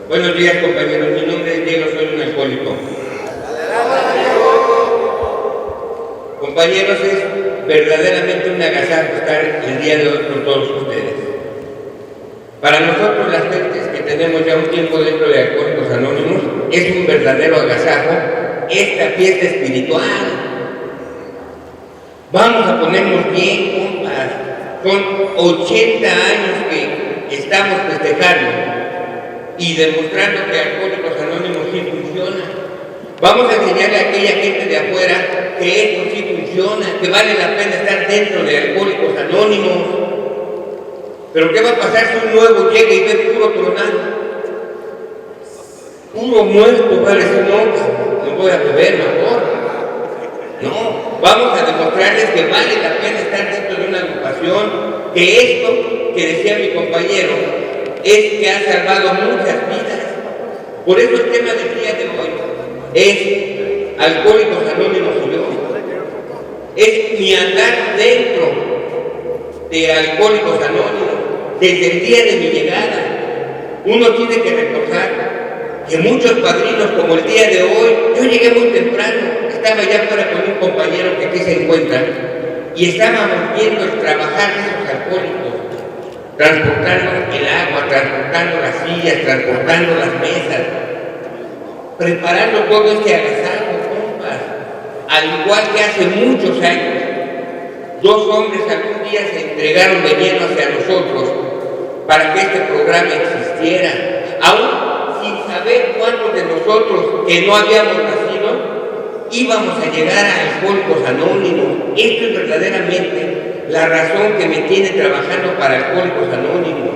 Buenos días, compañeros. Mi nombre es Diego, soy un alcohólico. Compañeros, es verdaderamente un agasajo estar el día de hoy con todos ustedes. Para nosotros, las gentes que tenemos ya un tiempo dentro de Alcohólicos Anónimos, es un verdadero agasajo esta fiesta espiritual. Vamos a ponernos bien, compas. Son 80 años que estamos festejando y demostrando que Alcohólicos Anónimos sí funciona. Vamos a enseñarle a aquella gente de afuera que esto sí funciona, que vale la pena estar dentro de Alcohólicos Anónimos. Pero ¿qué va a pasar si un nuevo llega y ve puro tronado? Puro muerto, va a decir, no voy a beber mejor. No, vamos a demostrarles que vale la pena estar dentro de una agrupación, que esto que decía mi compañero es que ha salvado muchas vidas. Por eso el tema del día de hoy es Alcohólicos Anónimos y yo. Es mi andar dentro de Alcohólicos Anónimos desde el día de mi llegada. Uno tiene que recordar que muchos padrinos, como el día de hoy, yo llegué muy temprano, estaba ya fuera con un compañero que aquí se encuentra y estábamos viendo el trabajar de esos alcohólicos, transportando el agua, transportando las sillas, transportando las mesas, preparando todo este agasajo, compas. Al igual que hace muchos años, dos hombres algún día se entregaron de lleno hacia nosotros para que este programa existiera, aún sin saber cuántos de nosotros que no habíamos nacido íbamos a llegar a Alcohólicos Anónimos. Esto es verdaderamente la razón que me tiene trabajando para Alcohólicos Anónimos,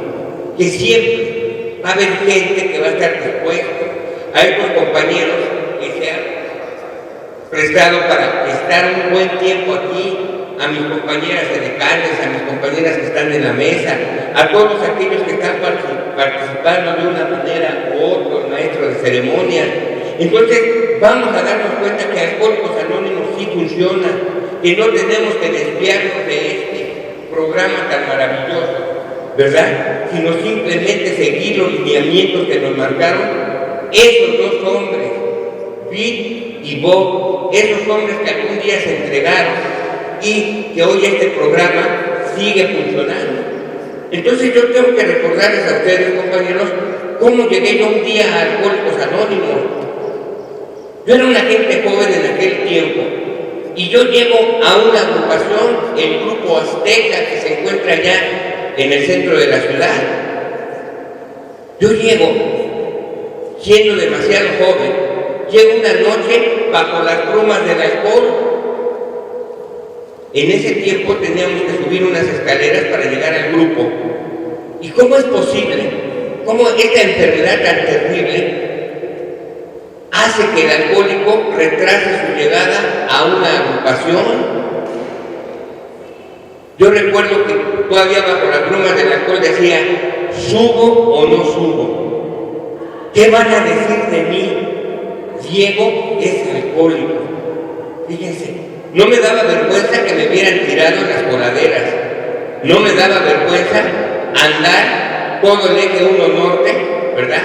que siempre va a haber gente que va a estar dispuesta. Hay otros compañeros que se han prestado para estar un buen tiempo aquí, a mis compañeras edecanes, a mis compañeras que están en la mesa, a todos aquellos que están participando de una manera u otra, maestros de ceremonias. Entonces vamos a darnos cuenta que Alcohólicos Anónimos sí funciona, que no tenemos que desviarnos de este programa tan maravilloso, ¿verdad? Sino simplemente seguir los lineamientos que nos marcaron esos dos hombres, Vic y Bob, esos hombres que algún día se entregaron y que hoy este programa sigue funcionando. Entonces yo tengo que recordarles a ustedes, compañeros, cómo llegué yo un día a Alcohólicos Anónimos. Yo era una gente joven en aquel tiempo y yo llego a una agrupación, el Grupo Azteca, que se encuentra allá en el centro de la ciudad. Yo llego siendo demasiado joven, llego una noche bajo las brumas del alcohol. En ese tiempo teníamos que subir unas escaleras para llegar al grupo. ¿Y cómo es posible? ¿Cómo esta enfermedad tan terrible hace que el alcohólico retrase su llegada a una agrupación? Yo recuerdo que todavía bajo las brumas del alcohol decía, ¿subo o no subo? ¿Qué van a decir de mí? Diego es alcohólico. Fíjense. No me daba vergüenza que me vieran tirado en las coladeras. No me daba vergüenza andar todo el eje 1 norte, ¿verdad?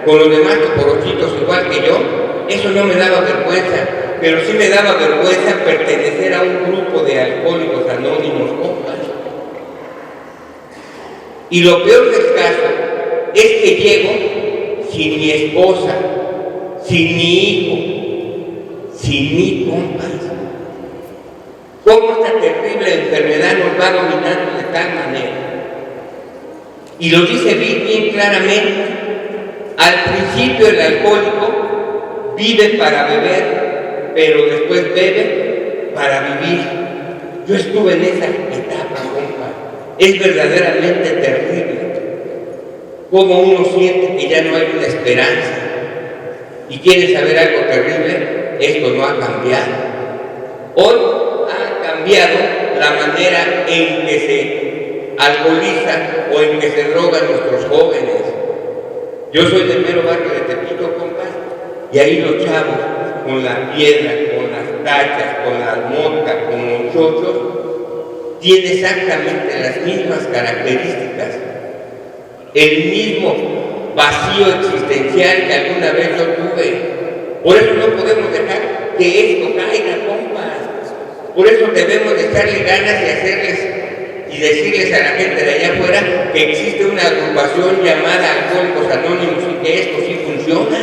Con los demás toporochitos igual que yo. Eso no me daba vergüenza. Pero sí me daba vergüenza pertenecer a un grupo de Alcohólicos Anónimos, compas. Y lo peor del caso es que llego sin mi esposa, sin mi hijo, sin mi compas. Cómo esta terrible enfermedad nos va dominando de tal manera. Y lo dice bien claramente. Al principio el alcohólico vive para beber, pero después bebe para vivir. Yo estuve en esa etapa, compa. Es verdaderamente terrible. Como uno siente que ya no hay una esperanza. ¿Y quiere saber algo terrible? Esto no ha cambiado. Hoy ha cambiado la manera en que se alcoholiza o en que se drogan nuestros jóvenes. Yo soy del mero barrio de Tepito, compas, y ahí los chavos con la piedra, con las tachas, con las motas, con los chochos, tienen exactamente las mismas características, el mismo vacío existencial que alguna vez yo tuve. Por eso no podemos dejar que esto caiga, compas. Por eso debemos de echarle ganas y hacerles y decirles a la gente de allá afuera que existe una agrupación llamada Alcohólicos Anónimos y que esto sí funciona.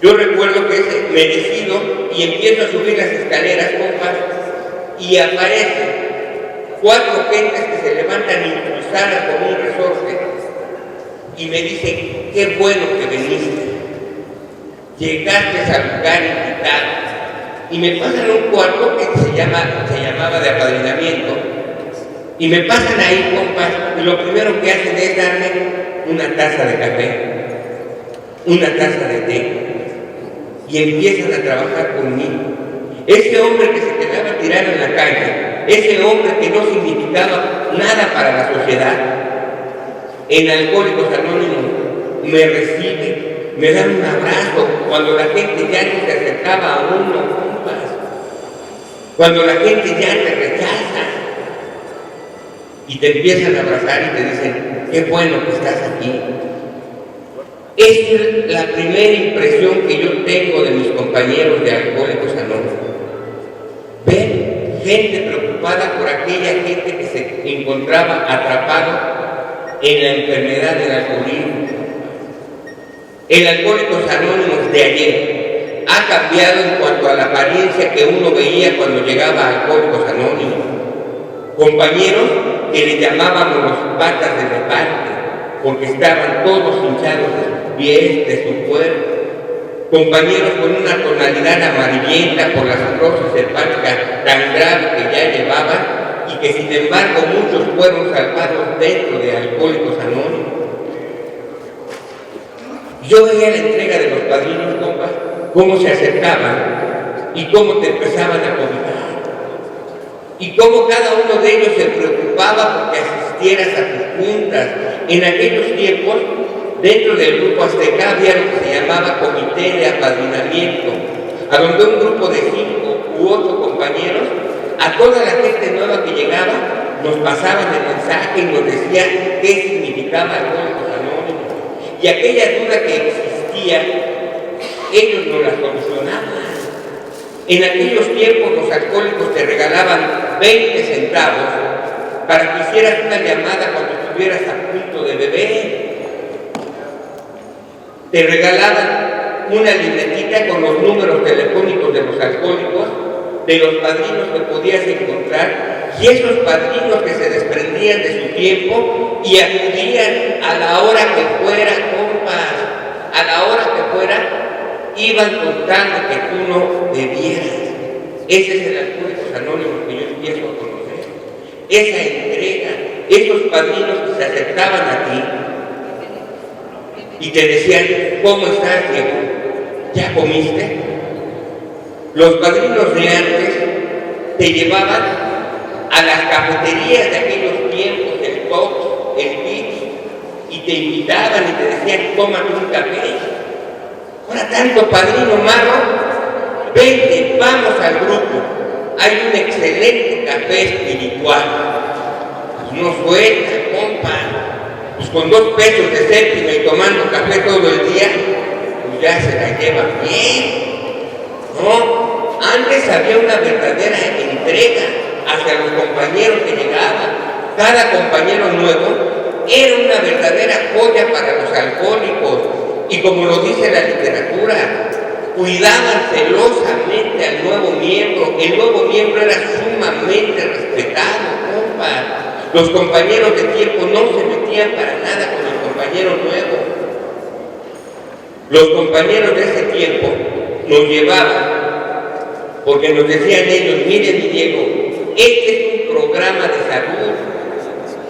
Yo recuerdo que me decido y empiezo a subir las escaleras, compas, y aparecen 4 gentes que se levantan impulsadas como un resorte y me dicen: qué bueno que viniste, llegaste al lugar invitado. Y me pasan un cuarto que se llamaba de apadrinamiento, y me pasan ahí, compas, y lo primero que hacen es darme una taza de café, una taza de té, y empiezan a trabajar conmigo. Ese hombre que se quedaba tirado en la calle, ese hombre que no significaba nada para la sociedad, en Alcohólicos Anónimos me recibe, me dan un abrazo cuando la gente ya no se acercaba a uno, compas, cuando la gente ya te rechaza y te empiezan a abrazar y te dicen: qué bueno que estás aquí. Esa es la primera impresión que yo tengo de mis compañeros de Alcohólicos Anónimos. Ven gente preocupada por aquella gente que se encontraba atrapado en la enfermedad del alcoholismo. El Alcohólicos Anónimos de ayer ha cambiado en cuanto a la apariencia que uno veía cuando llegaba a Alcohólicos Anónimos. Compañeros que le llamábamos los patas de elefante, porque estaban todos hinchados de sus pies, de su cuerpo. Compañeros con una tonalidad amarillenta por la cirrosis hepática tan grave que ya llevaban, y que sin embargo muchos fueron salvados dentro de Alcohólicos Anónimos. Yo veía la entrega de los padrinos, compas, cómo se acercaban y cómo te empezaban a cobijar, y cómo cada uno de ellos se preocupaba porque asistieras a tus juntas. En aquellos tiempos, dentro del grupo Azteca había lo que se llamaba comité de apadrinamiento, a donde un grupo de 5 u 8 compañeros, a toda la gente nueva que llegaba, nos pasaban el mensaje y nos decían qué significaba Alcohólicos Anónimos. Y aquella duda que existía, ellos nos la solucionaban. En aquellos tiempos los alcohólicos te regalaban 20 centavos para que hicieras una llamada cuando estuvieras a punto de beber. Te regalaban una libretita con los números telefónicos de los alcohólicos, de los padrinos que podías encontrar, y esos padrinos que se desprendían de su tiempo y acudían a la hora que fuera, compas, a la hora que fuera, iban contando que tú no bebieras. Ese es el Alcohólicos Anónimos que yo empiezo a conocer. Esa entrega, esos padrinos que se acercaban a ti y te decían: ¿cómo estás, Diego? ¿Ya comiste? Los padrinos de antes te llevaban a las cafeterías de aquellos tiempos, el Tox, el Beach, y te invitaban y te decían: tómate un café. Ahora tanto padrino marro, vente, vamos al grupo. Hay un excelente café espiritual. Pues no suelta, compa. Pues con 2 pesos de séptima y tomando café todo el día, pues ya se la lleva bien. No, antes había una verdadera entrega hacia los compañeros que llegaban. Cada compañero nuevo era una verdadera joya para los alcohólicos. Y como lo dice la literatura, cuidaban celosamente al nuevo miembro. El nuevo miembro era sumamente respetado, compa. Los compañeros de tiempo no se metían para nada con el compañero nuevo. Los compañeros de ese tiempo nos llevaban, porque nos decían ellos: miren, mi Diego, este es un programa de salud,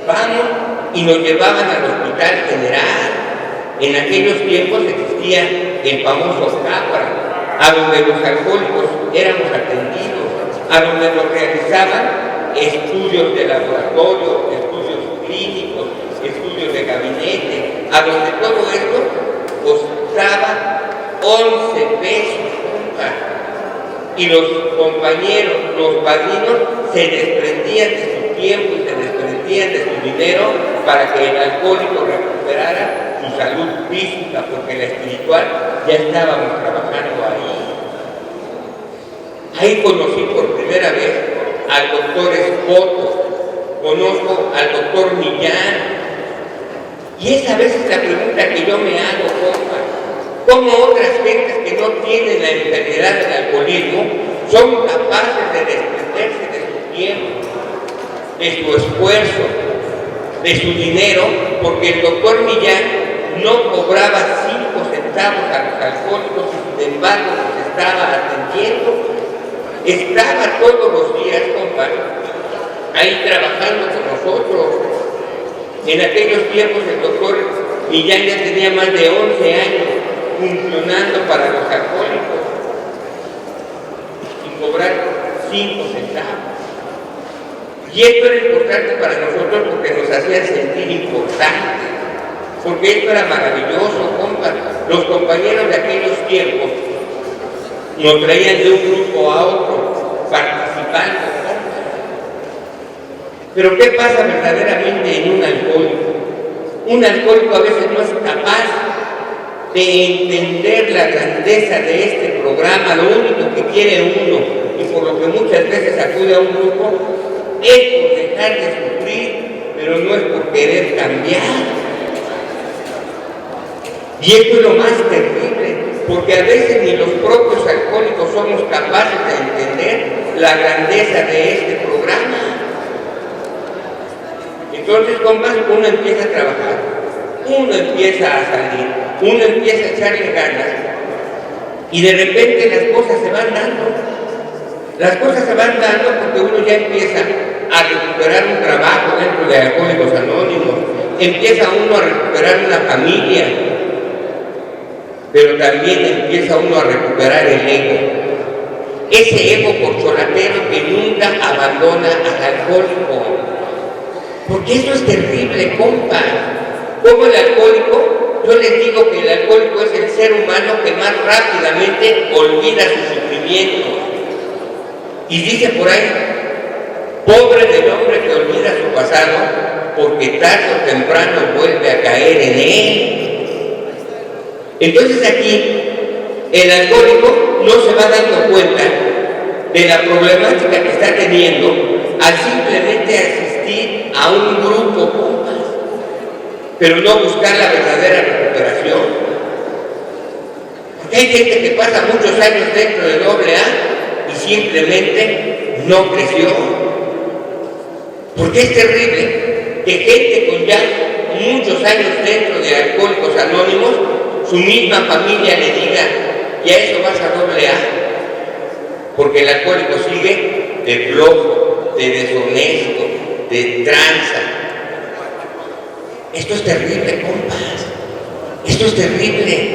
vamos, y nos llevaban al Hospital General. En aquellos tiempos existía el famoso CAPRA, a donde los alcohólicos éramos atendidos, a donde nos realizaban estudios de laboratorio, estudios clínicos, estudios de gabinete, a donde todo esto costaba 11 pesos. Y los compañeros, los padrinos, se desprendían de su tiempo y se desprendían de su dinero para que el alcohólico recuperara física, porque en la espiritual ya estábamos trabajando ahí. Ahí conocí por primera vez al doctor Escoto, conozco al doctor Millán. Y es a veces la pregunta que yo me hago, compa, ¿cómo otras gentes que no tienen la enfermedad del alcoholismo son capaces de desprenderse de su tiempo, de su esfuerzo, de su dinero? Porque el doctor Millán no cobraba 5 centavos a los alcohólicos y sin embargo los estaba atendiendo. Estaba todos los días, compa, ahí trabajando con nosotros. En aquellos tiempos el doctor Millán ya tenía más de 11 años funcionando para los alcohólicos sin cobrar 5 centavos. Y esto era importante para nosotros porque nos hacía sentir importantes, porque esto era maravilloso, compa. Los compañeros de aquellos tiempos nos traían de un grupo a otro, participando. Pero ¿qué pasa verdaderamente en un alcohólico? Un alcohólico a veces no es capaz de entender la grandeza de este programa. Lo único que quiere uno, y por lo que muchas veces acude a un grupo, es por dejar de sufrir, pero no es por querer cambiar. Y esto es lo más terrible, porque a veces ni los propios alcohólicos somos capaces de entender la grandeza de este programa. Entonces, compas, uno empieza a trabajar, uno empieza a salir, uno empieza a echarle ganas, y de repente las cosas se van dando. Las cosas se van dando porque uno ya empieza a recuperar un trabajo dentro de Alcohólicos Anónimos, empieza uno a recuperar una familia, pero también empieza uno a recuperar el ego. Ese ego corcholatero que nunca abandona al alcohólico. Porque eso es terrible, compa. Como el alcohólico, yo les digo que el alcohólico es el ser humano que más rápidamente olvida sus sufrimientos. Y dice por ahí, pobre del hombre que olvida su pasado, porque tarde o temprano vuelve a caer en él. Entonces aquí, el alcohólico no se va dando cuenta de la problemática que está teniendo al simplemente asistir a un grupo, compas, pero no buscar la verdadera recuperación. Porque hay gente que pasa muchos años dentro de AA y simplemente no creció. Porque es terrible que gente con ya muchos años dentro de Alcohólicos Anónimos, su misma familia le diga, y a eso vas a AA. Porque el alcohólico sigue de flojo, de deshonesto, de tranza. Esto es terrible, compas. Esto es terrible.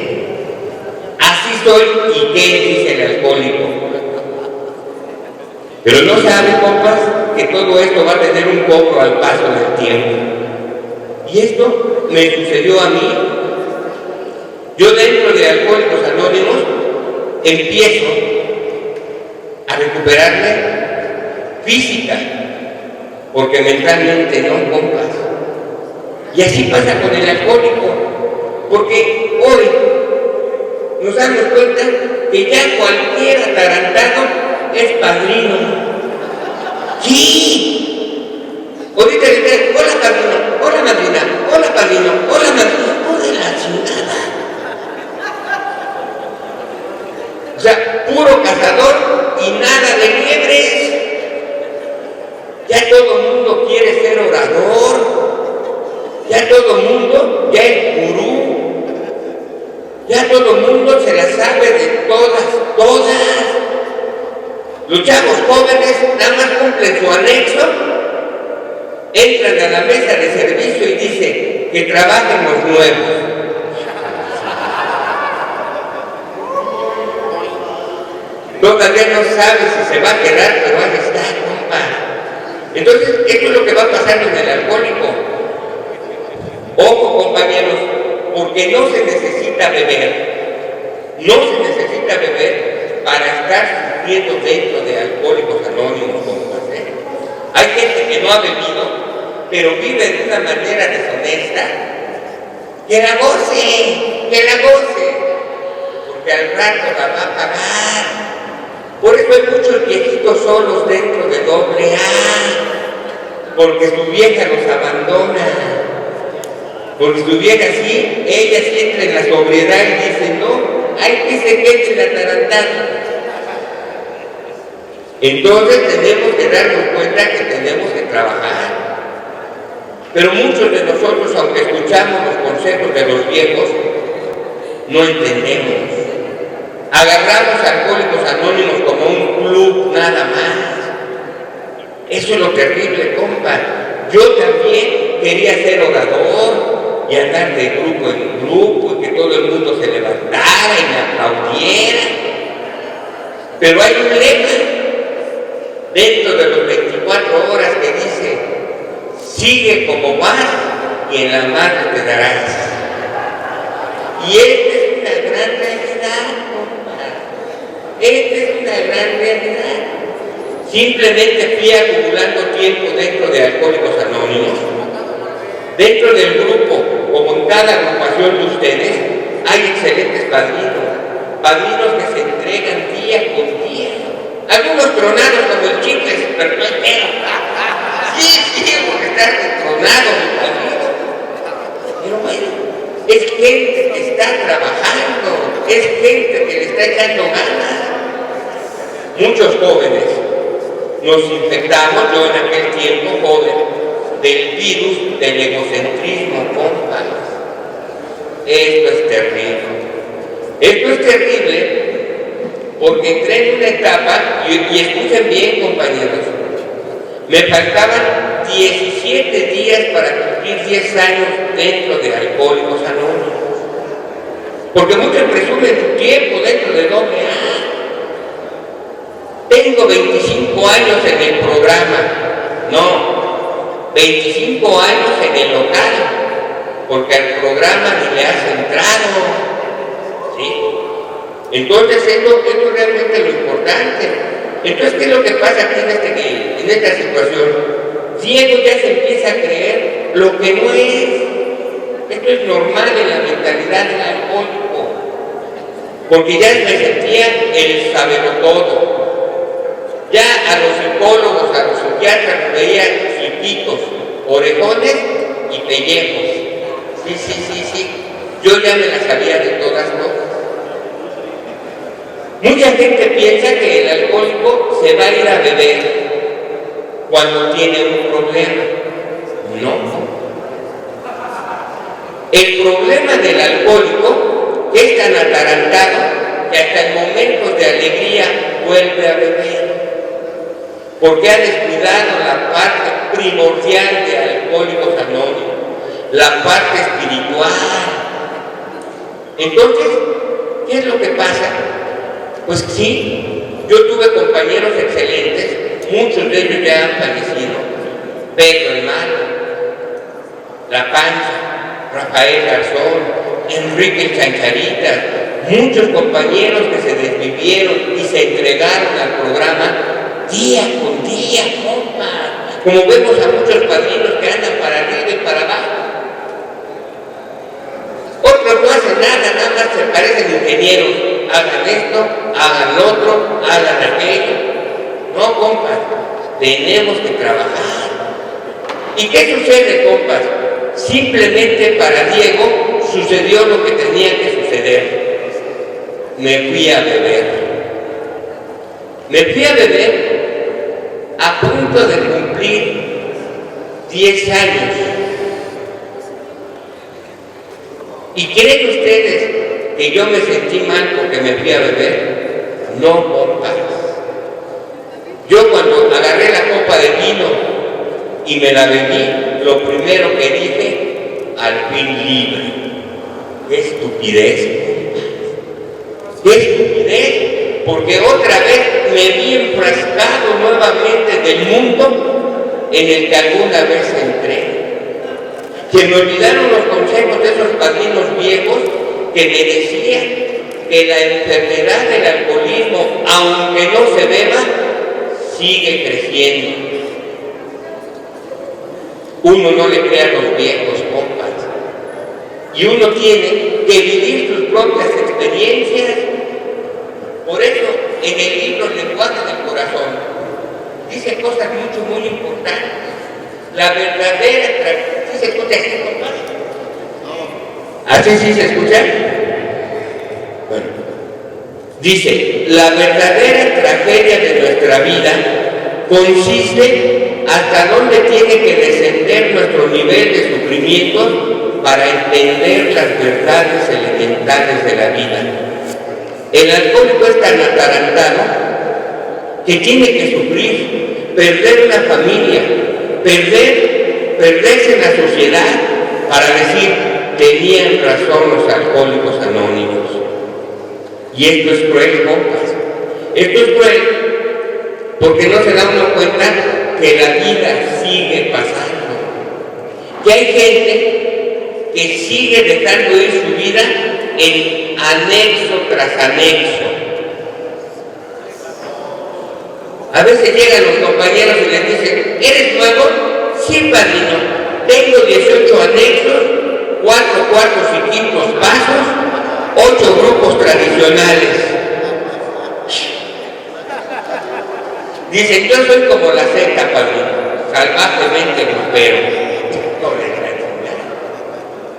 Así soy, ¿y qué dice el alcohólico? Pero no sabe, compas, que todo esto va a tener un cobro al paso del tiempo. Y esto me sucedió a mí. Yo dentro de Alcohólicos Anónimos empiezo a recuperarme física, porque mentalmente no, compas. Y así pasa con el alcohólico, porque hoy nos damos cuenta que ya cualquier atarantado es padrino. ¡Sí! Ahorita le dicen, hola padrino, hola madrina, hola padrino, hola madrina, de la chingada. O sea, puro cazador y nada de liebres. Ya todo el mundo quiere ser orador, ya todo el mundo ya es gurú, ya todo el mundo se la sabe de todas. Los chavos jóvenes nada más cumplen su anexo, entran a la mesa de servicio y dicen que trabajen los nuevos. Todavía no sabe si se va a quedar, pero ahí está, compa. Entonces, esto es lo que va pasando en el alcohólico. Ojo, compañeros, porque no se necesita beber. No se necesita beber para estar sufriendo dentro de Alcohólicos Anónimos, compas. Hay gente que no ha bebido, pero vive de una manera deshonesta, que la goce, porque al rato la va a pagar. Por eso hay muchos viejitos solos dentro de AA, porque su vieja los abandona, porque su vieja sí, ella sí entra en la sobriedad y dice, no, hay que se quede la atarantado. Entonces tenemos que darnos cuenta que tenemos que trabajar. Pero muchos de nosotros, aunque escuchamos los consejos de los viejos, no entendemos. Agarramos a Alcohólicos Anónimos como un club nada más. Eso es lo terrible, compa. Yo también quería ser orador y andar de grupo en grupo y que todo el mundo se levantara y me aplaudiera. Pero hay un lema dentro de los 24 horas que dice: sigue como vas y en la mano te darás. Y esta es una gran realidad, compa. Esta es una gran realidad. Simplemente fui acumulando tiempo dentro de Alcohólicos Anónimos. Dentro del grupo, como en cada agrupación de ustedes, hay excelentes padrinos que se entregan día con día. Algunos tronados como el chicle, pero no entero. Sí, porque está tronado mi padrino. Pero bueno, es gente que está trabajando, es gente que le está echando ganas. Muchos jóvenes nos infectamos, yo en aquel tiempo joven, del virus del egocentrismo, compas. Esto es terrible. Esto es terrible porque entré en una etapa, y escuchen bien, compañeros, me faltaban 17 días para cumplir 10 años dentro de Alcohólicos Anónimos. Porque muchos presumen su tiempo dentro de AA. Tengo 25 años en el programa. No, 25 años en el local, porque al programa ni le has entrado. ¿Sí? Entonces esto es realmente lo importante. Entonces, ¿qué es lo que pasa aquí en esta situación? Diego ya se empieza a creer lo que no es. Esto es normal en la mentalidad del alcohólico, porque ya me sentía el sabelotodo. Ya a los psicólogos, a los psiquiatras los veía chiquitos, orejones y pellejos. Sí. Yo ya me las sabía de todas. Mucha gente piensa que el alcohólico se va a ir a beber cuando tiene un problema. No. El problema del alcohólico es tan atarantado que hasta en momentos de alegría vuelve a beber, porque ha descuidado la parte primordial de Alcohólicos Anónimos, la parte espiritual. Entonces, ¿qué es lo que pasa? Pues sí, yo tuve compañeros excelentes, muchos de ellos ya han fallecido. Pedro el Malo, La Pancha, Rafael Garzón, Enrique el Chancharitas, muchos compañeros que se desvivieron y se entregaron al programa día con día, compa. Como vemos a muchos padrinos que andan para arriba y para abajo. Otros no hacen nada más se parecen ingenieros. Hagan esto, hagan lo otro, hagan aquello. No, compas, tenemos que trabajar. ¿Y qué sucede, compas? Simplemente para Diego sucedió lo que tenía que suceder. Me fui a beber. Me fui a beber a punto de cumplir 10 años. ¿Y creen ustedes que yo me sentí mal porque me fui a beber? No, compas. Yo cuando agarré la copa de vino y me la bebí, lo primero que dije, al fin libre. ¡Qué estupidez! ¡Qué estupidez! Porque otra vez me vi enfrascado nuevamente del mundo en el que alguna vez entré. Se me olvidaron los consejos de esos padrinos viejos que me decían que la enfermedad del alcoholismo, aunque no se beba, sigue creciendo. Uno no le crea a los viejos, compas. y uno tiene que vivir sus propias experiencias. Por eso, en el libro Lenguaje del Corazón, dice cosas muy importantes. La verdadera, ¿sí se escucha así, compadre? ¿Así sí se escucha? Bueno, dice, la verdadera tragedia de nuestra vida consiste hasta dónde tiene que descender nuestro nivel de sufrimiento para entender las verdades elementales de la vida. El alcohólico es tan atarantado que tiene que sufrir, perder una familia, perderse en la sociedad para decir, tenían razón los alcohólicos anónimos. Y esto es cruel, compas. Esto es cruel porque no se da uno cuenta que la vida sigue pasando. Que hay gente que sigue dejando ir su vida en anexo tras anexo. A veces llegan los compañeros y les dicen, ¿eres nuevo? Sí, padrino. Tengo 18 anexos, 4 cuartos y quintos pasos, 8 grupos tradicionales. Dicen, yo soy como la secta, padrino, salvajemente grupero.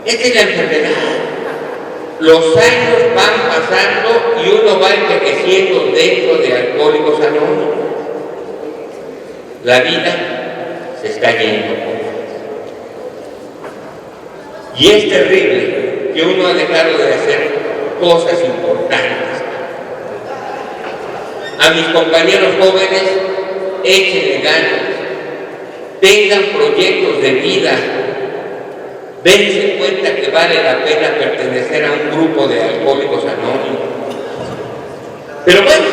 Esta es la enfermedad. Los años van pasando y uno va envejeciendo dentro de Alcohólicos Anónimos. La vida se está yendo. Y es terrible que uno ha dejado de hacer cosas importantes. A mis compañeros jóvenes, échenle ganas, tengan proyectos de vida, dense cuenta que vale la pena pertenecer a un grupo de Alcohólicos Anónimos. Pero bueno,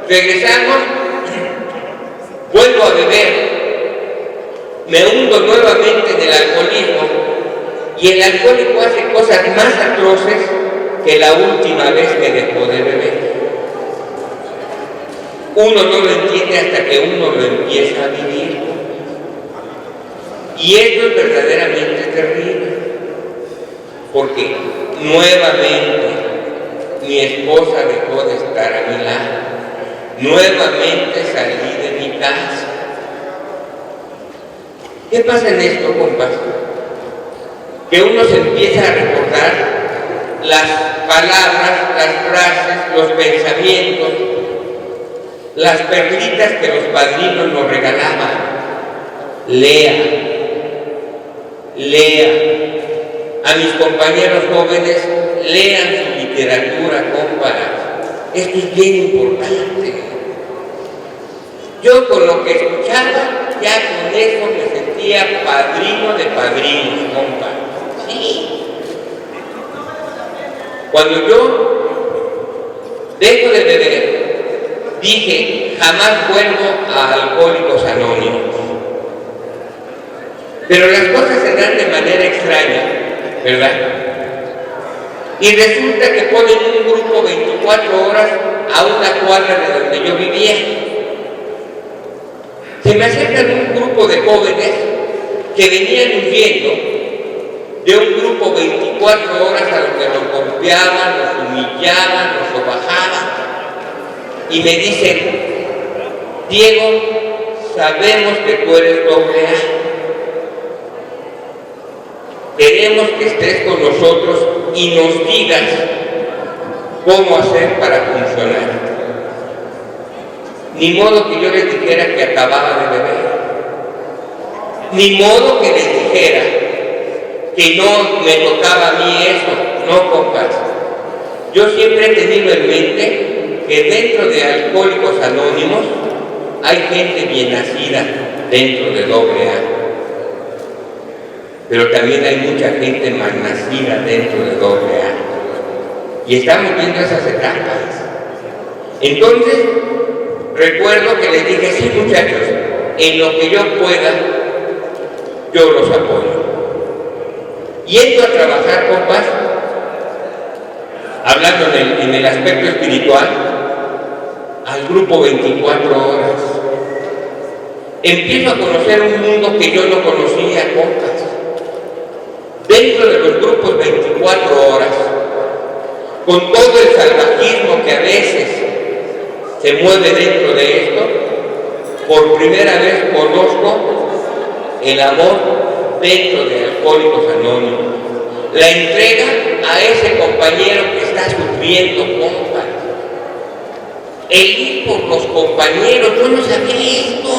regresamos, vuelvo a beber, me hundo nuevamente en el alcoholismo y el alcohólico hace cosas más atroces que la última vez que dejó de beber. Uno no lo entiende hasta que uno lo empieza a vivir. Y esto es verdaderamente terrible, porque nuevamente mi esposa dejó de estar a mi lado, nuevamente salí de mi casa. ¿Qué pasa en esto, compas? Que uno se empieza a recordar las palabras, las frases, los pensamientos, las perlitas que los padrinos nos regalaban. Lea. A mis compañeros jóvenes, lean su literatura, compas. Esto es bien importante. Yo con lo que escuchaba, ya con eso me sentía padrino de padrinos, compas. Sí. Cuando yo dejo de beber, dije, jamás vuelvo a Alcohólicos Anónimos. Pero las cosas se dan de manera extraña, ¿verdad? Y resulta que ponen un grupo 24 horas a una cuadra de donde yo vivía. Se me acercan un grupo de jóvenes que venían huyendo de un grupo 24 horas a donde los golpeaban, los humillaban, los sobajaban. Y me dicen, Diego, sabemos que tú eres AA. Queremos que estés con nosotros y nos digas cómo hacer para funcionar. Ni modo que yo les dijera que acababa de beber. Ni modo que les dijera que no me tocaba a mí eso. No, compas. Yo siempre he tenido en mente que dentro de Alcohólicos Anónimos hay gente bien nacida dentro de AA. Pero también hay mucha gente mal nacida dentro de AA. Y estamos viendo esas etapas. Entonces, recuerdo que les dije, sí, muchachos, en lo que yo pueda, yo los apoyo. Y entro a trabajar, compas, hablando en el aspecto espiritual, al grupo 24 horas. Empiezo a conocer un mundo que yo no conocía, compas. dentro de los grupos 24 horas, con todo el salvajismo que a veces se mueve dentro de esto, por primera vez conozco el amor dentro de Alcohólicos Anónimos. La entrega a ese compañero que está sufriendo, compa. El ir por los compañeros, yo no sabía esto.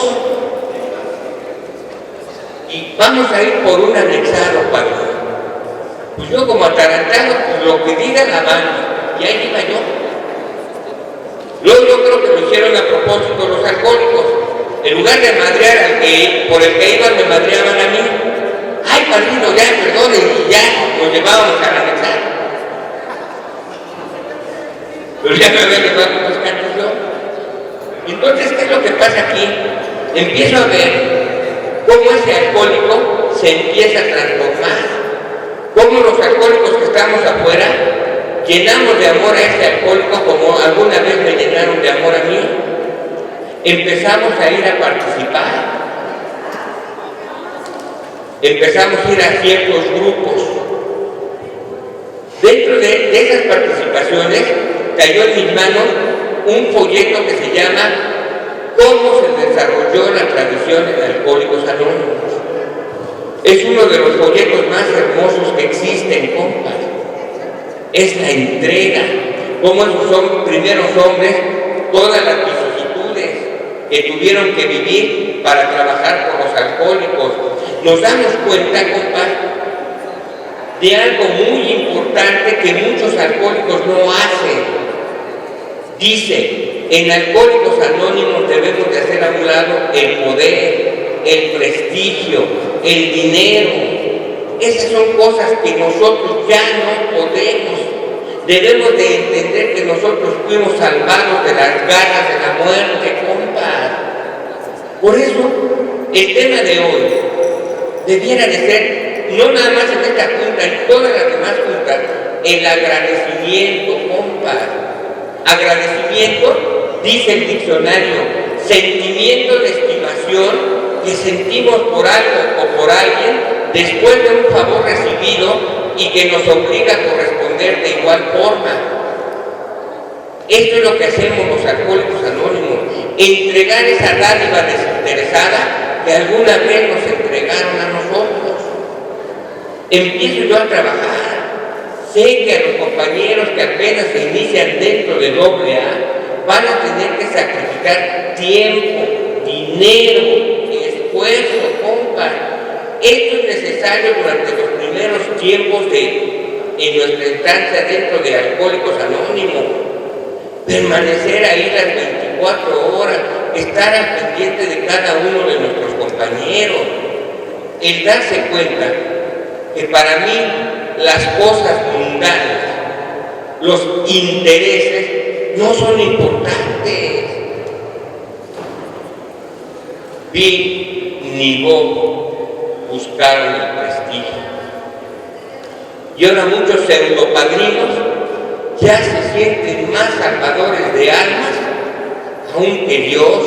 Y vamos a ir por un anexado, padre. Pues yo como atarantado, pues lo que diga la banda, y ahí iba yo. Luego yo creo que lo hicieron a propósito los alcohólicos. En lugar de madrear al que, por el que iban, me madreaban a mí. Ay, padrino, ya, perdone, y ya nos llevábamos al anexado. Pero ya me había llevado unos cantos yo. Entonces, ¿qué es lo que pasa aquí? Empiezo a ver cómo ese alcohólico se empieza a transformar. Cómo los alcohólicos que estamos afuera llenamos de amor a ese alcohólico como alguna vez me llenaron de amor a mí. Empezamos a ir a participar. Empezamos a ir a ciertos grupos. Dentro de esas participaciones cayó en mis manos un folleto que se llama ¿Cómo se desarrolló la tradición en Alcohólicos Anónimos? Es uno de los folletos más hermosos que existen, compas. Es la entrega, cómo esos son primeros hombres, todas las vicisitudes que tuvieron que vivir para trabajar con los alcohólicos. Nos damos cuenta, compas, de algo muy importante que muchos alcohólicos no hacen. Dice, en Alcohólicos Anónimos debemos de hacer a un lado el poder, el prestigio, el dinero. Esas son cosas que nosotros ya no podemos. Debemos de entender que nosotros fuimos salvados de las garras de la muerte, compas. Por eso, el tema de hoy debiera de ser, no nada más en esta junta, en todas las demás juntas, el agradecimiento, compas. Agradecimiento, dice el diccionario, sentimiento de estimación que sentimos por algo o por alguien después de un favor recibido y que nos obliga a corresponder de igual forma. Esto es lo que hacemos los Alcohólicos Anónimos, entregar esa dádiva desinteresada que alguna vez nos entregaron a nosotros. Empiezo yo a trabajar. Sé que a los compañeros que apenas se inician dentro de AA van a tener que sacrificar tiempo, dinero, esfuerzo, compas. Esto es necesario durante los primeros tiempos en nuestra estancia dentro de Alcohólicos Anónimos. Permanecer ahí las 24 horas, estar al pendiente de cada uno de nuestros compañeros. El darse cuenta que para mí las cosas mundanas, los intereses, no son importantes. Bill ni Bob buscaron el prestigio. Y ahora muchos pseudopadrinos ya se sienten más salvadores de almas, aún que Dios.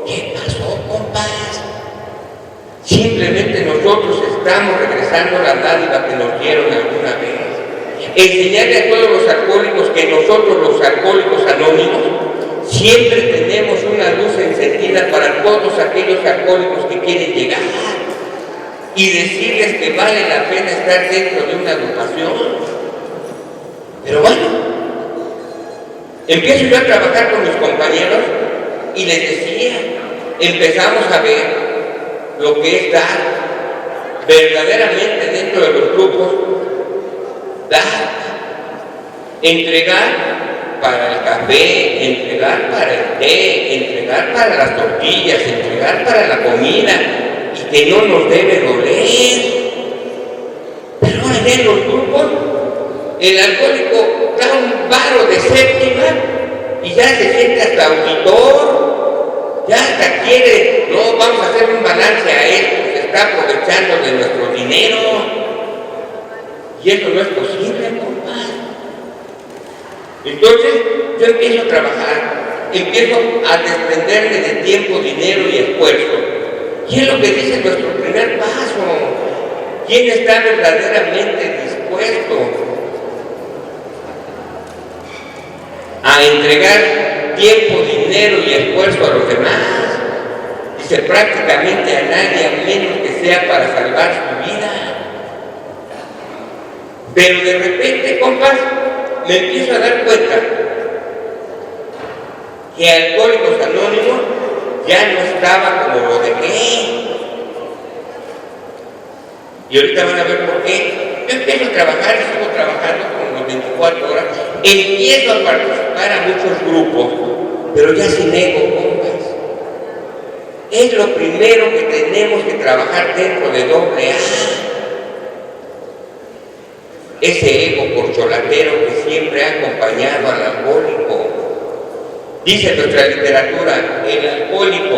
¿Qué pasó, compas? Simplemente nosotros estamos regresando la dádiva que nos dieron alguna vez. Enseñarle a todos los alcohólicos que nosotros, los Alcohólicos Anónimos, siempre tenemos una luz encendida para todos aquellos alcohólicos que quieren llegar y decirles que vale la pena estar dentro de una agrupación. Pero bueno, empiezo yo a trabajar con mis compañeros y les decía, empezamos a ver lo que es dar verdaderamente dentro de los grupos, dar, entregar para el café, entregar para el té, entregar para las tortillas, entregar para la comida, y que no nos debe doler. Pero ahora en los grupos, el alcohólico da un varo de séptima y ya se siente hasta auditor. Ya hasta quiere, no, vamos a hacer un balance a esto, se está aprovechando de nuestro dinero. Y eso no es posible, compadre. Entonces, yo empiezo a trabajar, empiezo a desprenderme de tiempo, dinero y esfuerzo. Y es lo que dice nuestro primer paso. ¿Quién está verdaderamente dispuesto a entregar tiempo, dinero y esfuerzo a los demás? Dice, prácticamente a nadie, a menos que sea para salvar su vida. Pero de repente, compas, me empiezo a dar cuenta que Alcohólicos Anónimos ya no estaba como lo dejé. Y ahorita van a ver por qué. Yo empiezo a trabajar y sigo trabajando como las 24 horas. Empiezo a participar a muchos grupos, pero ya sin ego, compas. Es lo primero que tenemos que trabajar dentro de AA. Ese ego corcholatero que siempre ha acompañado al alcohólico. Dice nuestra literatura, el alcohólico,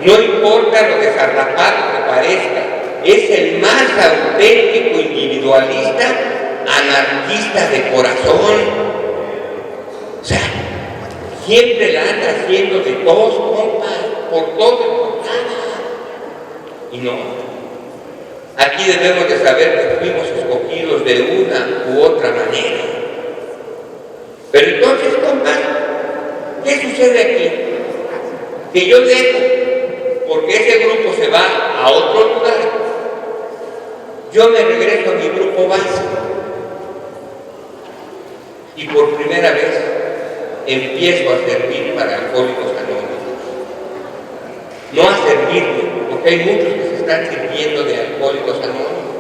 no importa lo desarrapado que parezca, es el más auténtico individualista, anarquista de corazón. O sea, siempre la anda haciendo de todos, compas, por todo y por nada. Y no. Aquí debemos de saber que fuimos escogidos de una u otra manera. Pero entonces, compas, ¿qué sucede aquí? Que yo dejo, porque ese grupo se va a otro lugar, yo me regreso a mi grupo básico y por primera vez empiezo a servir para Alcohólicos Anónimos. No a servirme, porque hay muchos que se están sirviendo de Alcohólicos Anónimos,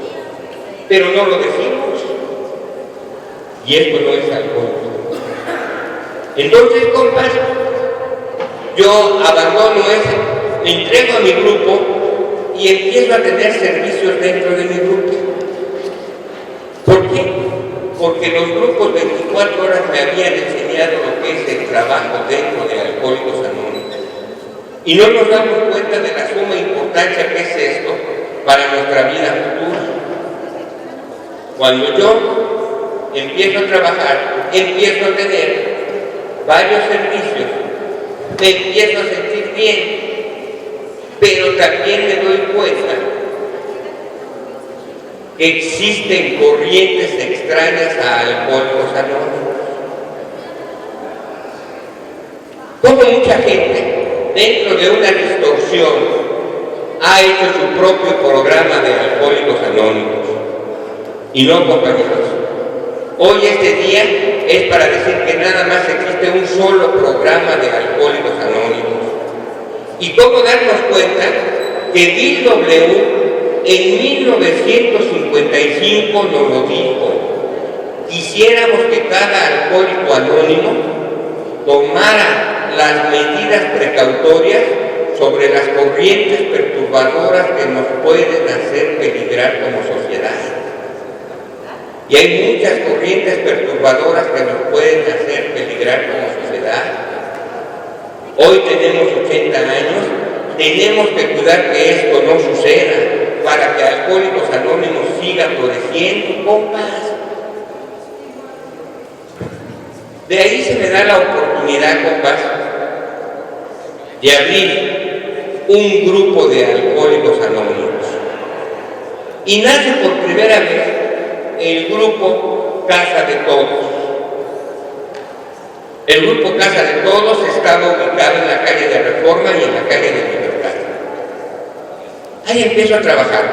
pero no lo decimos. Y esto no es alcohólico. Entonces, compas, yo abandono eso, me entrego a mi grupo y empiezo a tener servicios dentro de mi grupo. ¿Por qué? Porque los grupos 24 horas me habían enseñado lo que es el trabajo dentro de Alcohólicos Anónimos. Y no nos damos cuenta de la suma importancia que es esto para nuestra vida futura. Cuando yo empiezo a trabajar, empiezo a tener varios servicios, me empiezo a sentir bien, pero también me doy cuenta que existen corrientes extrañas a Alcohólicos Anónimos. Como mucha gente, dentro de una distorsión, ha hecho su propio programa de Alcohólicos Anónimos. Y no, compañeros, hoy este día es para decir que nada más existe un solo programa de Alcohólicos Anónimos. ¿Y cómo darnos cuenta que Bill W. en 1955 nos lo dijo? Quisiéramos que cada alcohólico anónimo tomara las medidas precautorias sobre las corrientes perturbadoras que nos pueden hacer peligrar como sociedad. Y hay muchas corrientes perturbadoras que nos pueden hacer peligrar como sociedad. Hoy tenemos 80 años, tenemos que cuidar que esto no suceda para que Alcohólicos Anónimos siga floreciendo, compas. De ahí se me da la oportunidad, compas, de abrir un grupo de Alcohólicos Anónimos. Y nace por primera vez el grupo Casa de Todos. El grupo Casa de Todos estaba ubicado en la calle de Reforma y en la calle de Libertad. Ahí empiezo a trabajar,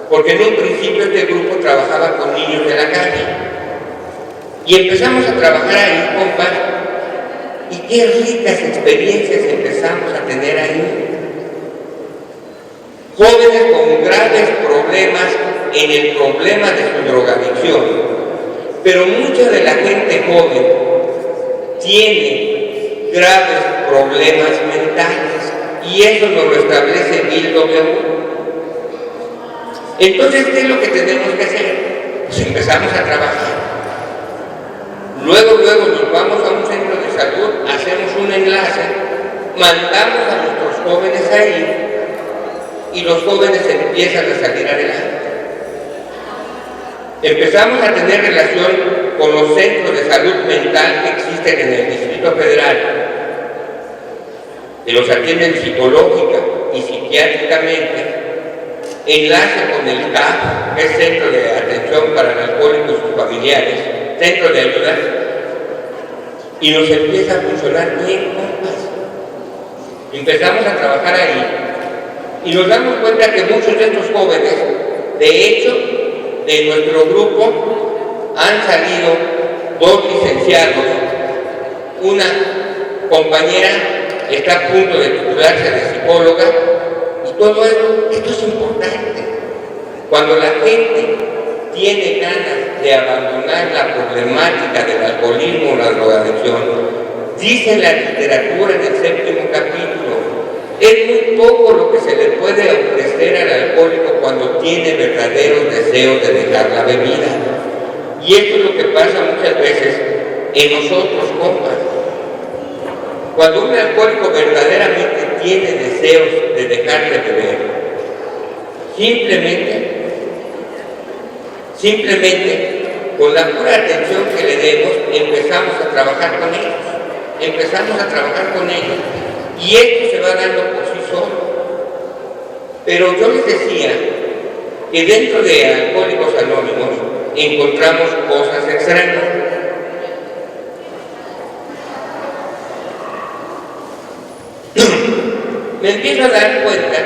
porque en un principio este grupo trabajaba con niños de la calle. Y empezamos a trabajar ahí, compas, y qué ricas experiencias empezamos a tener ahí. Jóvenes con graves problemas en el problema de su drogadicción, pero mucha de la gente joven tiene graves problemas mentales y eso nos lo establece Bill W. Entonces, ¿qué es lo que tenemos que hacer? Pues empezamos a trabajar. Luego nos vamos a un centro de salud, hacemos un enlace, mandamos a nuestros jóvenes ahí y los jóvenes empiezan a salir adelante. Empezamos a tener relación con los centros de salud mental que existen en el Distrito Federal, que los atienden psicológica y psiquiátricamente, enlace con el CAF, que es Centro de Atención para el Alcohólico y sus Familiares, Centro de Ayuda, y nos empieza a funcionar bien, compas. Empezamos a trabajar ahí y nos damos cuenta que muchos de estos jóvenes, de hecho, de nuestro grupo han salido 2 licenciados, una compañera está a punto de titularse de psicóloga, y todo esto es importante. Cuando la gente tiene ganas de abandonar la problemática del alcoholismo o la drogadicción, dice la literatura en el 7º capítulo, es muy poco lo que se le puede ofrecer al alcohólico cuando tiene verdaderos deseos de dejar la bebida. Y esto es lo que pasa muchas veces en nosotros, compas. Cuando un alcohólico verdaderamente tiene deseos de dejar de beber, simplemente con la pura atención que le demos, empezamos a trabajar con ellos, y esto se va dando por sí solo. Pero yo les decía que dentro de Alcohólicos Anónimos encontramos cosas extrañas. Me empiezo a dar cuenta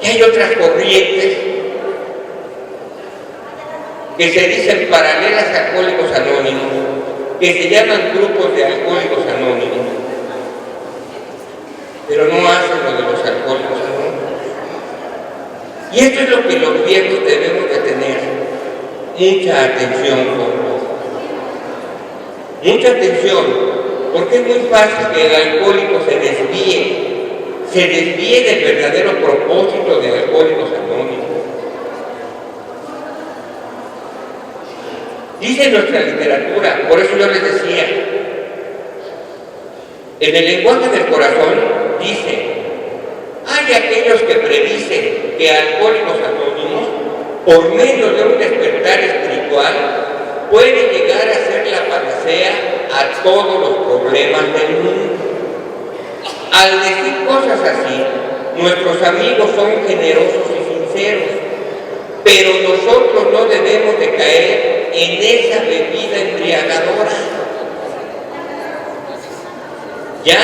que hay otras corrientes que se dicen paralelas a Alcohólicos Anónimos, que se llaman grupos de Alcohólicos Anónimos, pero no hacen lo de los Alcohólicos Anónimos. Y esto es lo que los viejos debemos de tener mucha atención con. Mucha atención, porque es muy fácil que el alcohólico se desvíe del verdadero propósito de Alcohólicos Anónimos. Dice nuestra literatura, por eso yo les decía, en el lenguaje del corazón dice: hay aquellos que predicen que Alcohólicos Anónimos, por medio de un despertar espiritual, puede llegar a ser la panacea a todos los problemas del mundo. Al decir cosas así, nuestros amigos son generosos y sinceros, pero nosotros no debemos de caer en esa bebida embriagadora, ya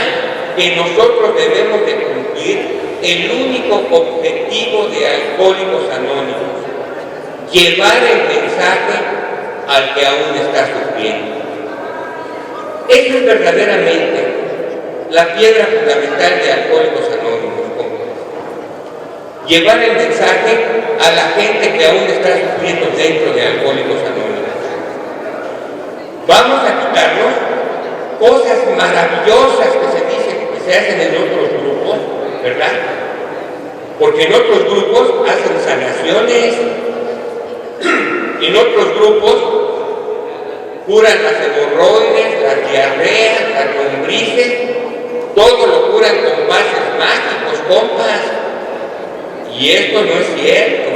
que nosotros debemos de cumplir el único objetivo de Alcohólicos Anónimos: llevar el mensaje al que aún está sufriendo. Eso es verdaderamente la piedra fundamental de Alcohólicos Anónimos. Llevar el mensaje a la gente que aún está sufriendo dentro de Alcohólicos Anónimos. Vamos a quitarnos cosas maravillosas que se dicen que se hacen en otros grupos, ¿verdad? Porque en otros grupos hacen sanaciones, en otros grupos curan las hemorroides, las diarreas, las lombrices, todo lo curan con bases mágicos, compas. Y esto no es cierto,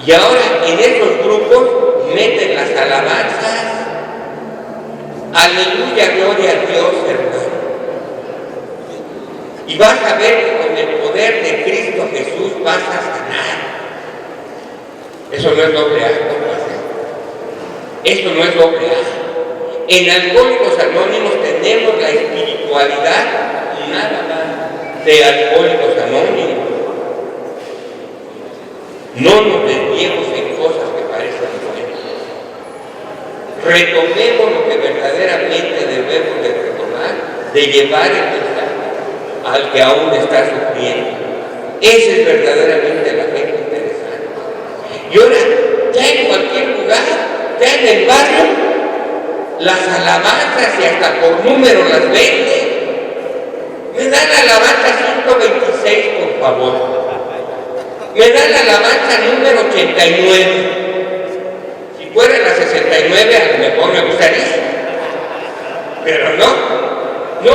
Y ahora en esos grupos meten las alabanzas. Aleluya, gloria a Dios, hermano. Y vas a ver que con el poder de Cristo Jesús vas a sanar. Eso no es doble A, compas. Eso no es doble A. En Alcohólicos Anónimos tenemos la espiritualidad nada más de Alcohólicos Anónimos. No nos desviemos en cosas que parecen buenas. Retomemos lo que verdaderamente debemos de retomar, de llevar el mensaje al que aún está sufriendo. Esa es verdaderamente la gente interesante. Y ahora, ya en cualquier lugar, ya en el barrio, las alabanzas y hasta por número las venden. Me dan la alabanza 126, por favor. Me dan la alabanza número 89. Si fuera la 69, a lo mejor me gustaría. Pero no. Y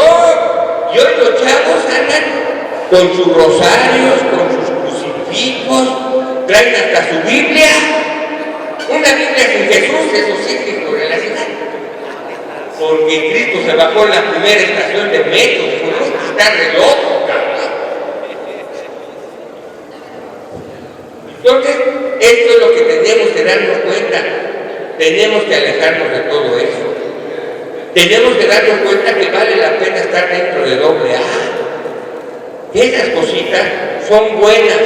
hoy los chavos andan con sus rosarios, con sus crucifijos, traen hasta su Biblia. Una Biblia sin Jesús, eso sí que es relacional. Porque Cristo se bajó en la primera estación de metro, dijo: no, está re loco, cabrón. Entonces, esto es lo que tenemos que darnos cuenta. Tenemos que alejarnos de todo eso. Tenemos que darnos cuenta que vale la pena estar dentro de AA. Esas cositas son buenas,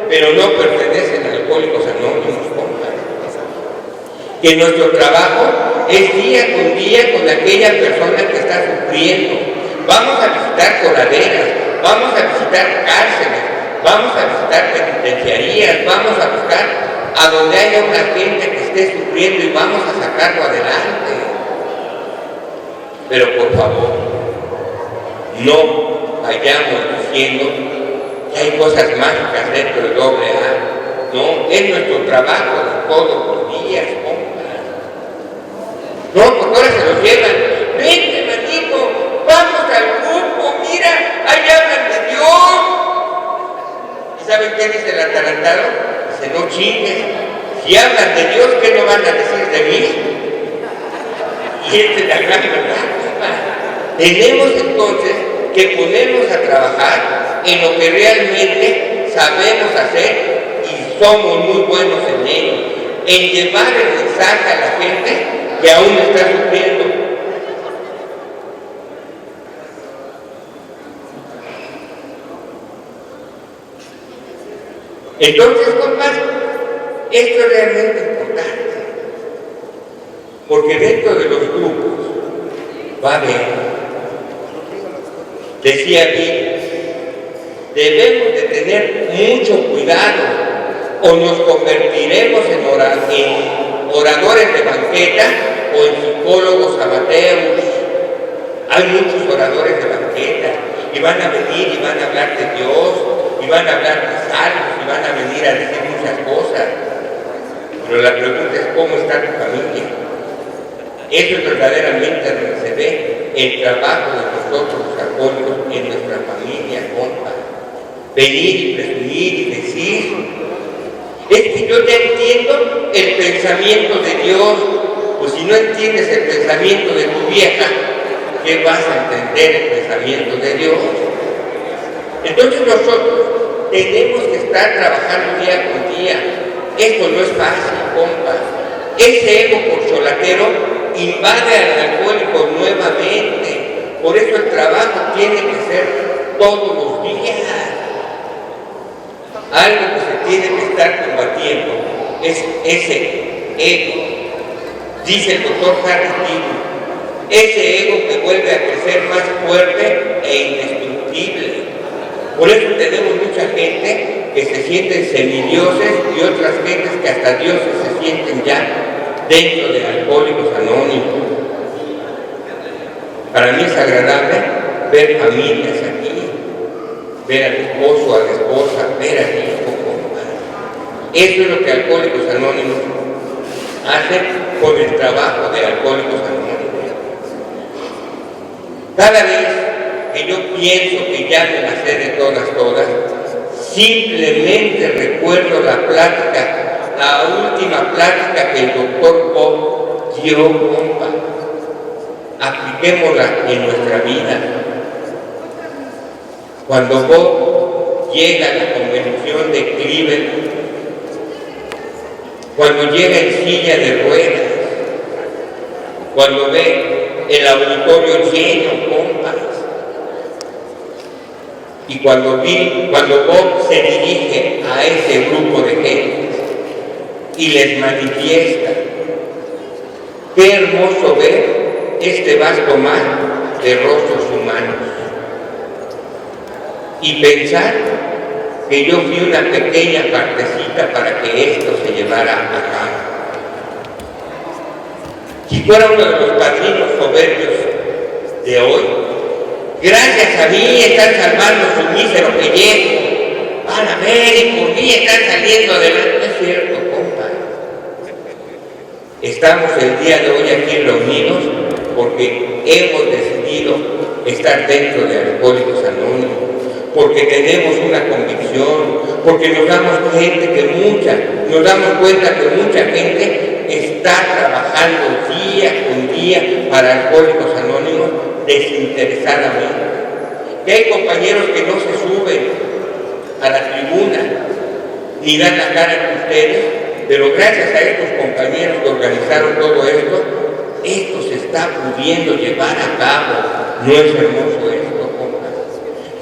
pero no pertenecen a Alcohólicos Anónimos, compas. Que nuestro trabajo es día con día con aquella persona que está sufriendo. Vamos a visitar coladeras, vamos a visitar cárceles, vamos a visitar penitenciarías, vamos a buscar a donde haya una gente que esté sufriendo y vamos a sacarlo adelante. Pero por favor, no vayamos diciendo que hay cosas mágicas dentro del AA. No, es nuestro trabajo de todos los días, compas. No, porque ahora se los llevan. Vente, manito, vamos al grupo, mira, ahí hablan de Dios. ¿Y saben qué dice el atarantado? Dice, no chingues. Si hablan de Dios, ¿qué no van a decir de mí? Y esta es la gran verdad. Tenemos entonces que ponernos a trabajar en lo que realmente sabemos hacer y somos muy buenos en ello, en llevar el mensaje a la gente que aún está sufriendo. Entonces, compas, esto es realmente importante, porque dentro de los grupos va a haber, decía aquí, debemos de tener mucho cuidado o nos convertiremos en oradores de banqueta o en psicólogos amateurs. Hay muchos oradores de banqueta y van a venir y van a hablar de Dios y van a hablar de salmos y van a venir a decir muchas cosas. Pero la pregunta es, ¿cómo está tu familia? Eso es verdaderamente donde se ve el trabajo de nosotros los alcohólicos en nuestra familia, compa. Venir y presumir y decir, es que yo ya entiendo el pensamiento de Dios. Pues si no entiendes el pensamiento de tu vieja, ¿qué vas a entender el pensamiento de Dios? Entonces nosotros tenemos que estar trabajando día con día. Esto no es fácil, compa. Ese ego corcholatero invade al alcohólico nuevamente. Por eso el trabajo tiene que ser todos los días. Algo que se tiene que estar combatiendo es ese ego. Dice el doctor Harry Timm, ese ego que vuelve a crecer más fuerte e indestructible. Por eso tenemos mucha gente que se sienten semidioses y otras gentes que hasta dioses se sienten ya dentro de Alcohólicos Anónimos. Para mí es agradable ver familias aquí, ver al esposo, a la esposa, ver al hijo, compadre. Eso es lo que Alcohólicos Anónimos hace con el trabajo de Alcohólicos Anónimos. Cada vez que yo pienso que ya me la sé de todas, simplemente recuerdo la plática, la última plática que el doctor Bob dio, compa. Apliquémosla en nuestra vida. Cuando Bob llega a la convención de Cleveland, cuando llega en silla de ruedas, cuando ve el auditorio lleno, compas, y cuando Bob se dirige a ese grupo de gente y les manifiesta, qué hermoso ver este vasto mar de rostros humanos, y pensar que yo fui una pequeña partecita para que esto se llevara a cabo. Si fuera uno de los padrinos soberbios de hoy, gracias a mí están salvando su mísero pellejo, van a ver y por mí están saliendo adelante. No es cierto, compa. Estamos el día de hoy aquí reunidos porque hemos decidido estar dentro de Alcohólicos Anónimos, porque tenemos una convicción, porque nos damos cuenta que mucha gente está trabajando día con día para Alcohólicos Anónimos desinteresadamente. Que hay compañeros que no se suben a la tribuna, ni dar la cara con ustedes, pero gracias a estos compañeros que organizaron todo esto se está pudiendo llevar a cabo. ¿No es hermoso esto, compas?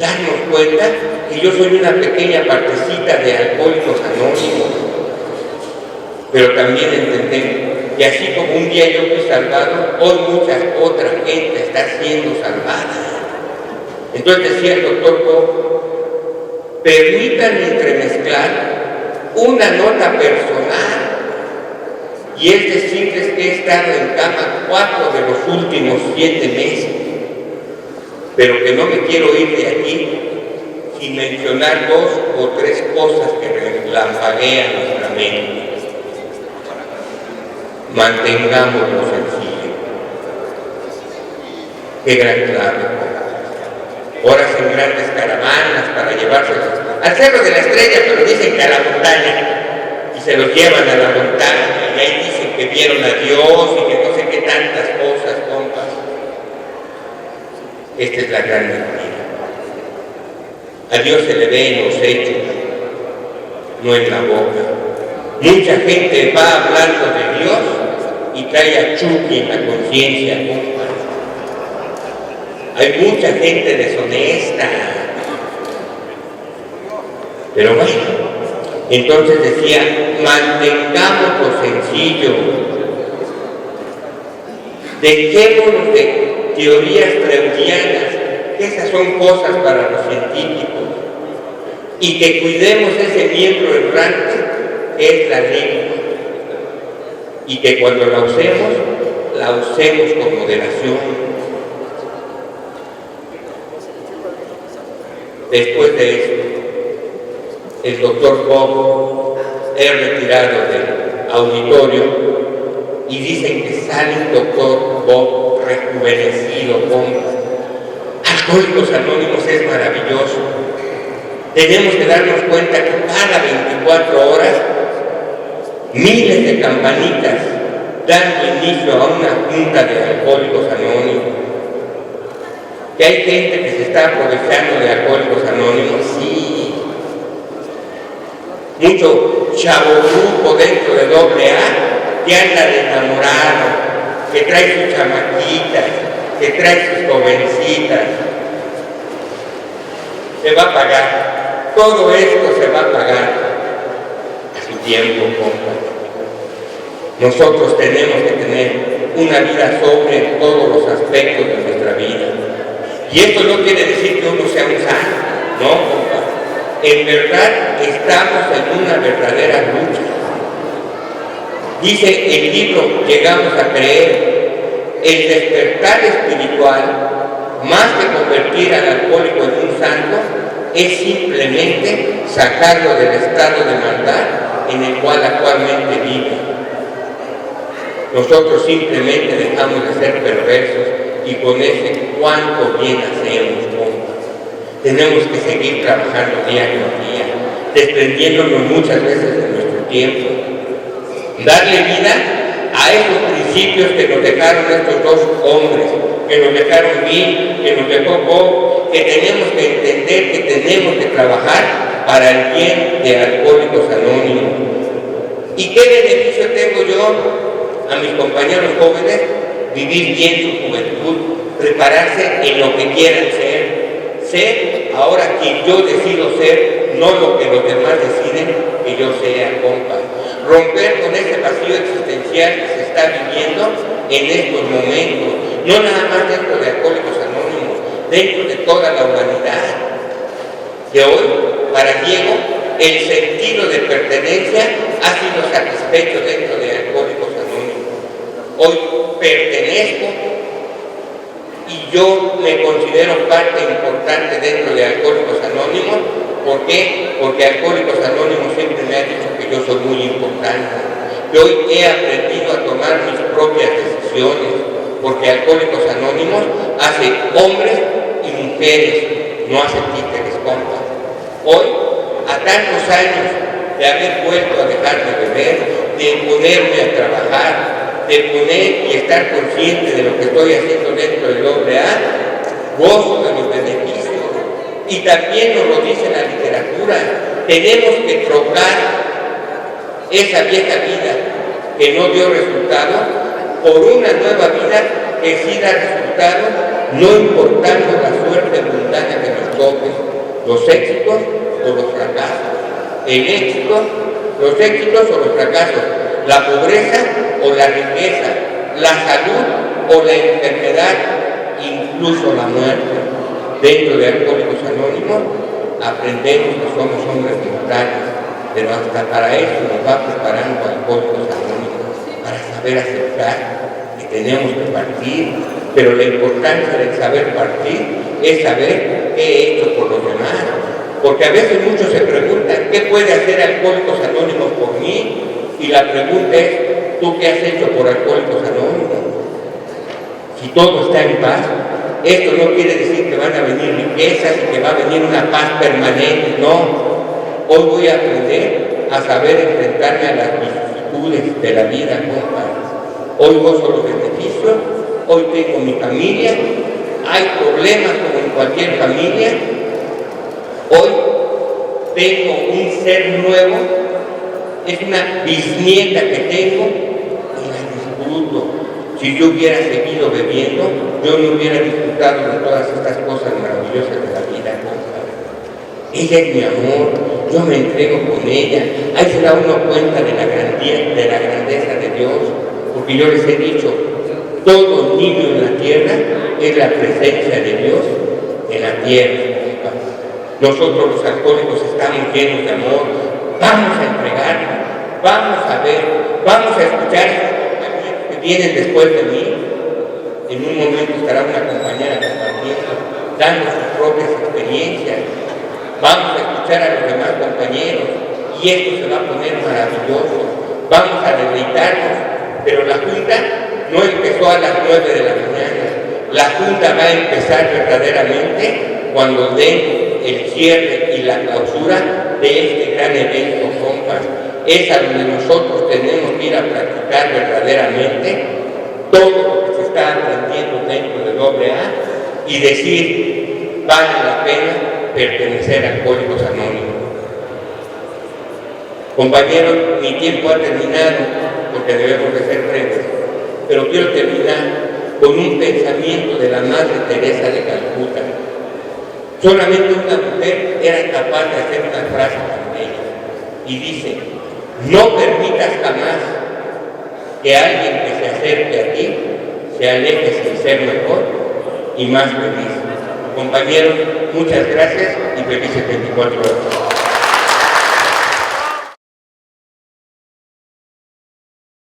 Darnos cuenta que yo soy una pequeña partecita de Alcohólicos Anónimos, pero también entendemos que así como un día yo fui salvado, hoy mucha otra gente está siendo salvada. Entonces decía el doctor Bob, permítanme entremezclar una nota personal, y es decirles que he estado en cama 4 de los últimos 7 meses, pero que no me quiero ir de aquí sin mencionar 2 o 3 cosas que relampaguean nuestra mente. Mantengámoslo sencillo. Qué gran clave. Horas en grandes caravanas para llevárselos al Cerro de la Estrella, pero dicen que a la montaña, y se los llevan a la montaña, y ahí dicen que vieron a Dios y que no sé qué tantas cosas, compas. Esta es la gran mentira. A Dios se le ve en los hechos, no en la boca. Mucha gente va hablando de Dios y trae a Chucky en la conciencia, compas. Hay mucha gente deshonesta. Pero bueno, entonces decía, mantengámoslo sencillo. Dejémonos de teorías freudianas, que esas son cosas para los científicos, y que cuidemos ese miembro errante que es la lengua, y que cuando la usemos con moderación. Después de esto, el doctor Bob es retirado del auditorio y dicen que sale el doctor Bob rejuvenecido, compas. Alcohólicos Anónimos es maravilloso. Tenemos que darnos cuenta que cada 24 horas miles de campanitas dando inicio a una junta de Alcohólicos Anónimos. Que hay gente que se está aprovechando de Alcohólicos Anónimos, sí. Mucho chavo grupo dentro de AA que anda de enamorado, que trae sus chamaquitas, que trae sus jovencitas. Se va a pagar. Todo esto se va a pagar a su tiempo, compa. Nosotros tenemos que tener una vida sobria en todos los aspectos de nuestra vida. Y esto no quiere decir que uno sea un santo, no, compa. En verdad estamos en una verdadera lucha. Dice el libro, llegamos a creer, el despertar espiritual, más que convertir al alcohólico en un santo, es simplemente sacarlo del estado de maldad en el cual actualmente vive. Nosotros simplemente dejamos de ser perversos y con ese cuánto bien hacemos, compas. Tenemos que seguir trabajando día con día, desprendiéndonos muchas veces de nuestro tiempo. Darle vida a esos principios que nos dejaron estos 2 hombres, que nos dejaron Bill, que nos dejó Bob, que tenemos que entender que tenemos que trabajar para el bien de Alcohólicos Anónimos. ¿Y qué beneficio tengo yo a mis compañeros jóvenes? Vivir bien su juventud, prepararse en lo que quieran ser ahora quien yo decido ser, no lo que los demás deciden que yo sea, compa. Romper con ese vacío existencial que se está viviendo en estos momentos, no nada más dentro de Alcohólicos Anónimos, dentro de toda la humanidad. Que hoy, para Diego, el sentido de pertenencia ha sido satisfecho dentro de Alcohólicos Anónimos. Hoy pertenezco y yo me considero parte importante dentro de Alcohólicos Anónimos. ¿Por qué? Porque Alcohólicos Anónimos siempre me ha dicho que yo soy muy importante, que hoy he aprendido a tomar mis propias decisiones, porque Alcohólicos Anónimos hace hombres y mujeres, no hace títeres, compa. Hoy, a tantos años de haber vuelto a dejar de beber, de ponerme a trabajar, de poner y estar consciente de lo que estoy haciendo dentro del AA, gozo de los beneficios. Y también nos lo dice la literatura, tenemos que trocar esa vieja vida que no dio resultado por una nueva vida que sí da resultado, no importando la suerte mundana que nos toque, los éxitos o los fracasos, el éxito, los éxitos o los fracasos, la pobreza o la riqueza, la salud o la enfermedad, incluso la muerte. Dentro de Alcohólicos Anónimos aprendemos que somos hombres mortales, pero hasta para eso nos va preparando Alcohólicos Anónimos, para saber aceptar que tenemos que partir, pero la importancia del saber partir es saber qué he hecho por los demás, porque a veces muchos se preguntan, ¿qué puede hacer Alcohólicos Anónimos por mí? Y la pregunta es, ¿tú qué has hecho por Alcohólicos Anónimos? Si todo está en paz, esto no quiere decir que van a venir riquezas y que va a venir una paz permanente, no. Hoy voy a aprender a saber enfrentarme a las vicisitudes de la vida, compadre. Hoy gozo los beneficios, hoy tengo mi familia, hay problemas como en cualquier familia, hoy tengo un ser nuevo, es una bisnieta que tengo y la disfruto. Si yo hubiera seguido bebiendo, yo no hubiera disfrutado de todas estas cosas maravillosas de la vida, compadre. Ella es mi amor, yo me entrego con ella. Ahí se da uno cuenta de la grandeza de Dios, porque yo les he dicho, todo niño en la tierra es la presencia de Dios en la tierra, compadre. Nosotros los alcohólicos estamos llenos de amor, vamos a entregarnos, vamos a ver, vamos a escuchar vienen después de mí. En un momento estará una compañera compartiendo, dando sus propias experiencias. Vamos a escuchar a los demás compañeros y esto se va a poner maravilloso. Vamos a deleitarnos, pero la junta no empezó a las 9 de la mañana. La junta va a empezar verdaderamente cuando den el cierre y la clausura de este gran evento, compas. Es a donde nosotros tenemos que ir a practicar verdaderamente todo lo que se está aprendiendo dentro de AA y decir, vale la pena pertenecer a Alcohólicos Anónimos. Compañeros, mi tiempo ha terminado porque debemos de ser breves, pero quiero terminar con un pensamiento de la Madre Teresa de Calcuta. Solamente una mujer era capaz de hacer una frase tan bella y dice, no permitas jamás que alguien que se acerque a ti se aleje sin ser mejor y más feliz. Compañeros, muchas gracias y felices 24 horas.